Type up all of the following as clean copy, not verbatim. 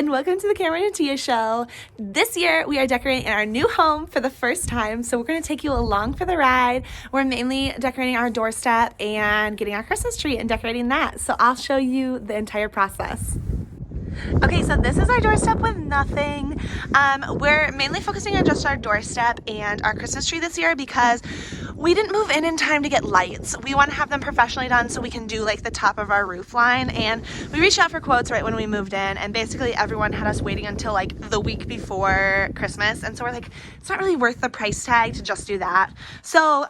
and welcome to the Cameron and Tia Show. This year we are decorating in our new home for the first time, so we're going to take you along for the ride. We're mainly decorating our doorstep and getting our Christmas tree and decorating that, so I'll show you the entire process. Okay, so this is our doorstep with nothing. We're mainly focusing on just our doorstep and our Christmas tree this year because we didn't move in time to get lights. We want to have them professionally done so we can do like the top of our roof line, and we reached out for quotes right when we moved in, and basically everyone had us waiting until like the week before Christmas, and so we're like, it's not really worth the price tag to just do that. So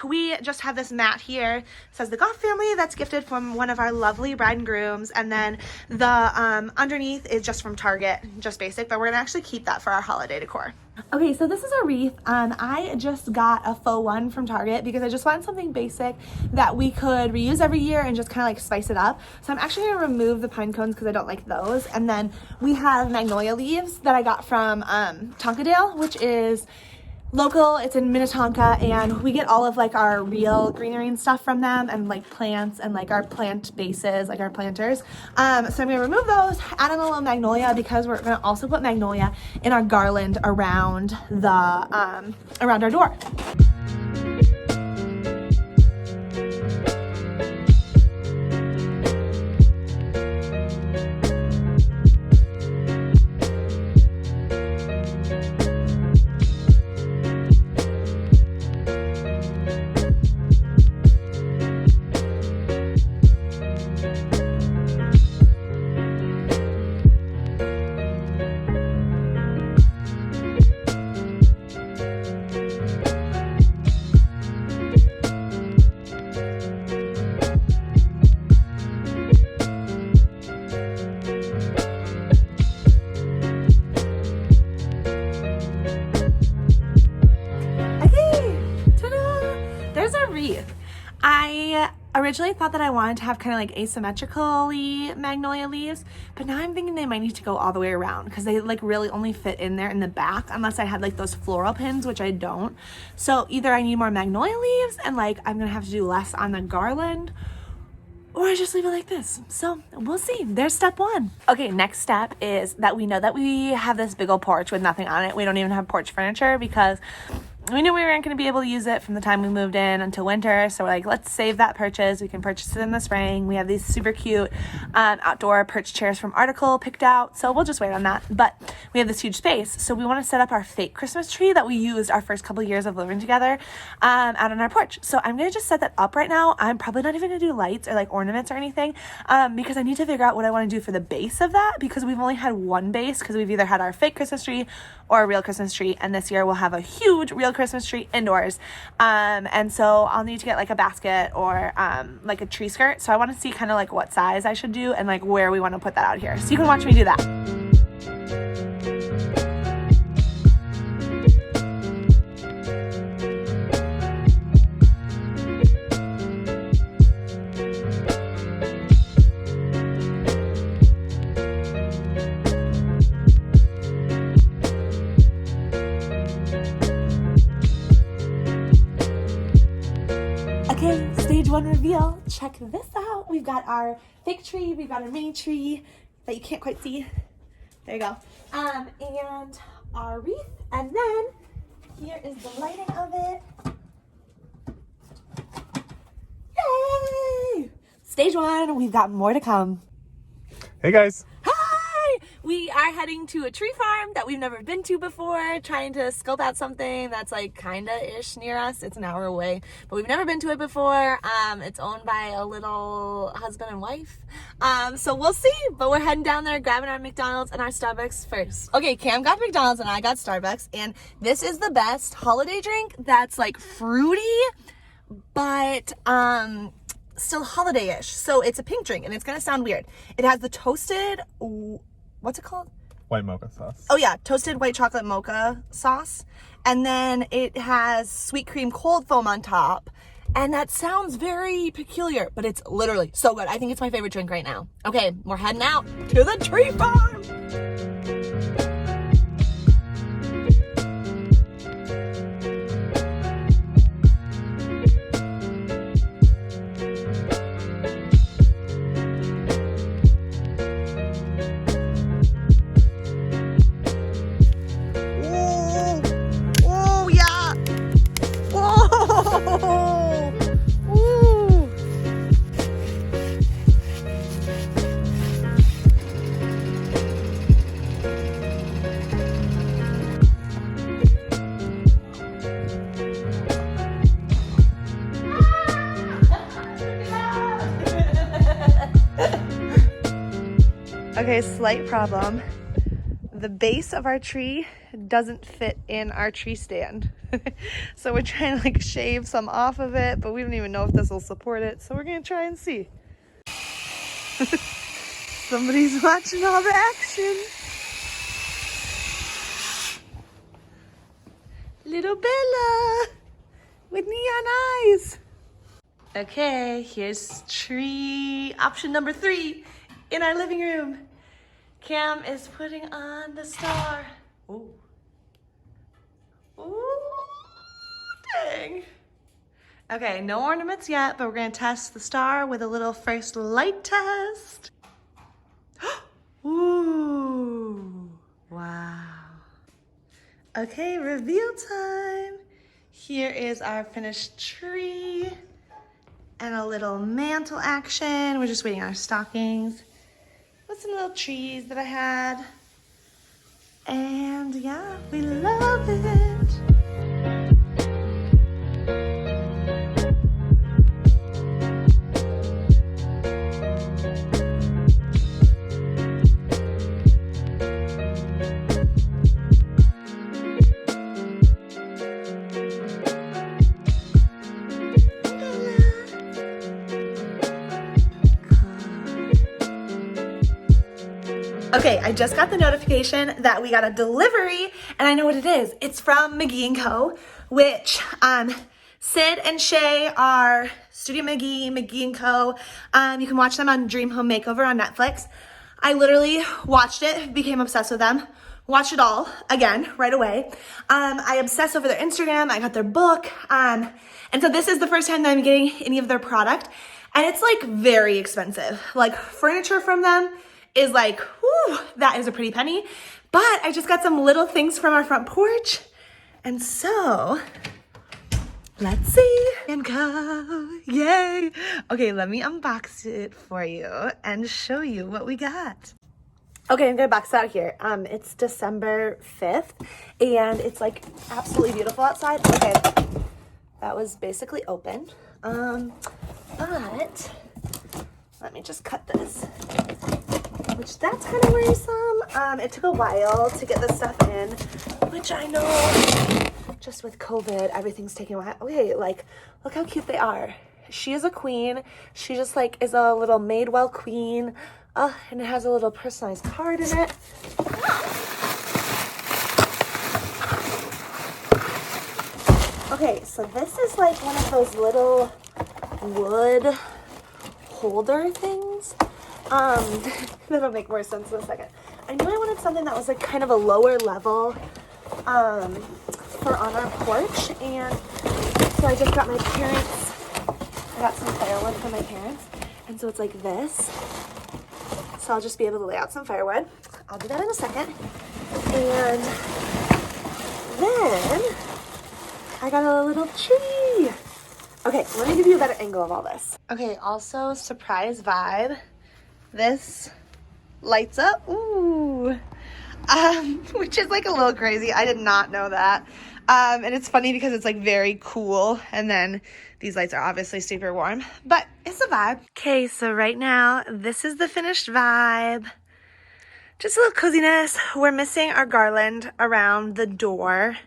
we just have this mat here. It says the Goff family, that's gifted from one of our lovely bride and grooms, and then the underneath is just from Target, just basic, but we're gonna actually keep that for our holiday decor. Okay, so this is a wreath. I just got a faux one from Target because I just wanted something basic that we could reuse every year and just kind of like spice it up. So I'm actually gonna remove the pine cones because I don't like those. And then we have magnolia leaves that I got from Tonkadale, which is local. It's in Minnetonka, and we get all of like our real greenery and stuff from them, and like plants and like our plant bases, like our planters. So I'm gonna remove those, add in a little magnolia because we're gonna also put magnolia in our garland around the around our door. Wreath. I originally thought that I wanted to have kind of like asymmetrically magnolia leaves, but now I'm thinking they might need to go all the way around because they like really only fit in there in the back unless I had like those floral pins, which I don't. So either I need more magnolia leaves and like I'm gonna have to do less on the garland, or I just leave it like this. So we'll see. There's step one. Okay, next step is that we know that we have this big old porch with nothing on it. We don't even have porch furniture because we knew we weren't going to be able to use it from the time we moved in until winter. So we're like, let's save that purchase. We can purchase it in the spring. We have these super cute outdoor perch chairs from Article picked out. So we'll just wait on that. But we have this huge space. So we want to set up our fake Christmas tree that we used our first couple years of living together out on our porch. So I'm going to just set that up right now. I'm probably not even going to do lights or like ornaments or anything because I need to figure out what I want to do for the base of that, because we've only had one base because we've either had our fake Christmas tree or a real Christmas tree. And this year we'll have a huge real Christmas tree indoors, and so I'll need to get like a basket or like a tree skirt. So I want to see kind of like what size I should do and like where we want to put that out here, so you can watch me do that. Okay, stage one reveal. Check this out. We've got our fake tree, we've got our mini tree that you can't quite see. There you go. And our wreath, and then here is the lighting of it. Yay! Stage one, we've got more to come. Hey guys. We are heading to a tree farm that we've never been to before, trying to scope out something that's like kinda-ish near us. It's an hour away, but we've never been to it before. It's owned by a little husband and wife. So we'll see, but we're heading down there, grabbing our McDonald's and our Starbucks first. Okay, Cam got McDonald's and I got Starbucks, and this is the best holiday drink that's like fruity, but still holiday-ish. So it's a pink drink, and it's gonna sound weird. It has the toasted, what's it called? White mocha sauce. Oh yeah, toasted white chocolate mocha sauce. And then it has sweet cream cold foam on top. And that sounds very peculiar, but it's literally so good. I think it's my favorite drink right now. Okay, we're heading out to the tree farm. Okay, slight problem. The base of our tree doesn't fit in our tree stand. So we're trying to like shave some off of it, but we don't even know if this will support it. So we're gonna try and see. Somebody's watching all the action. Little Bella with neon eyes. Okay, here's tree option number 3 in our living room. Cam is putting on the star. Ooh. Ooh, dang. Okay, no ornaments yet, but we're gonna test the star with a little first light test. Ooh, wow. Okay, reveal time. Here is our finished tree and a little mantle action. We're just waiting on our stockings with some little trees that I had. And yeah, we love it. Okay, I just got the notification that we got a delivery, and I know what it is. It's from McGee & Co., which Sid and Shay are Studio McGee & Co. You can watch them on Dream Home Makeover on Netflix. I literally watched it, became obsessed with them, watched it all again right away. I obsessed over their Instagram. I got their book. And so this is the first time that I'm getting any of their product, and it's like very expensive. Like furniture from them is like, whew, that is a pretty penny. But I just got some little things from our front porch. And so, let's see. And go, yay. Okay, let me unbox it for you and show you what we got. Okay, I'm gonna box it out here. It's December 5th, and it's like absolutely beautiful outside. Okay, that was basically open. But, let me just cut this. Which that's kind of worrisome. It took a while to get this stuff in, which I know just with COVID, everything's taking a while. Okay, like, look how cute they are. She is a queen. She just like is a little Madewell queen. And it has a little personalized card in it. Okay, so this is like one of those little wood holder things. That'll make more sense in a second. I knew I wanted something that was like kind of a lower level for on our porch, and so I just got my parents, I got some firewood from my parents, and so it's like this. So I'll just be able to lay out some firewood. I'll do that in a second. And then I got a little tree. Okay, let me give you a better angle of all this. Okay, also surprise vibe. This lights up, ooh, which is like a little crazy. I did not know that. And it's funny because it's like very cool. And then these lights are obviously super warm, but it's a vibe. Okay, so right now, this is the finished vibe. Just a little coziness. We're missing our garland around the door,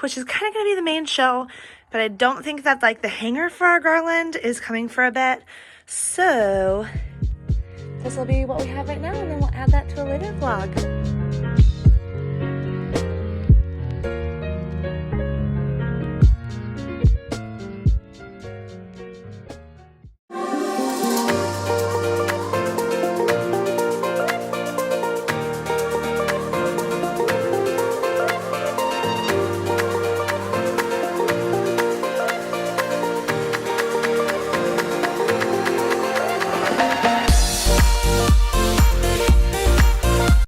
which is kind of going to be the main show, but I don't think that like the hanger for our garland is coming for a bit. So this will be what we have right now, and then we'll add that to a later vlog.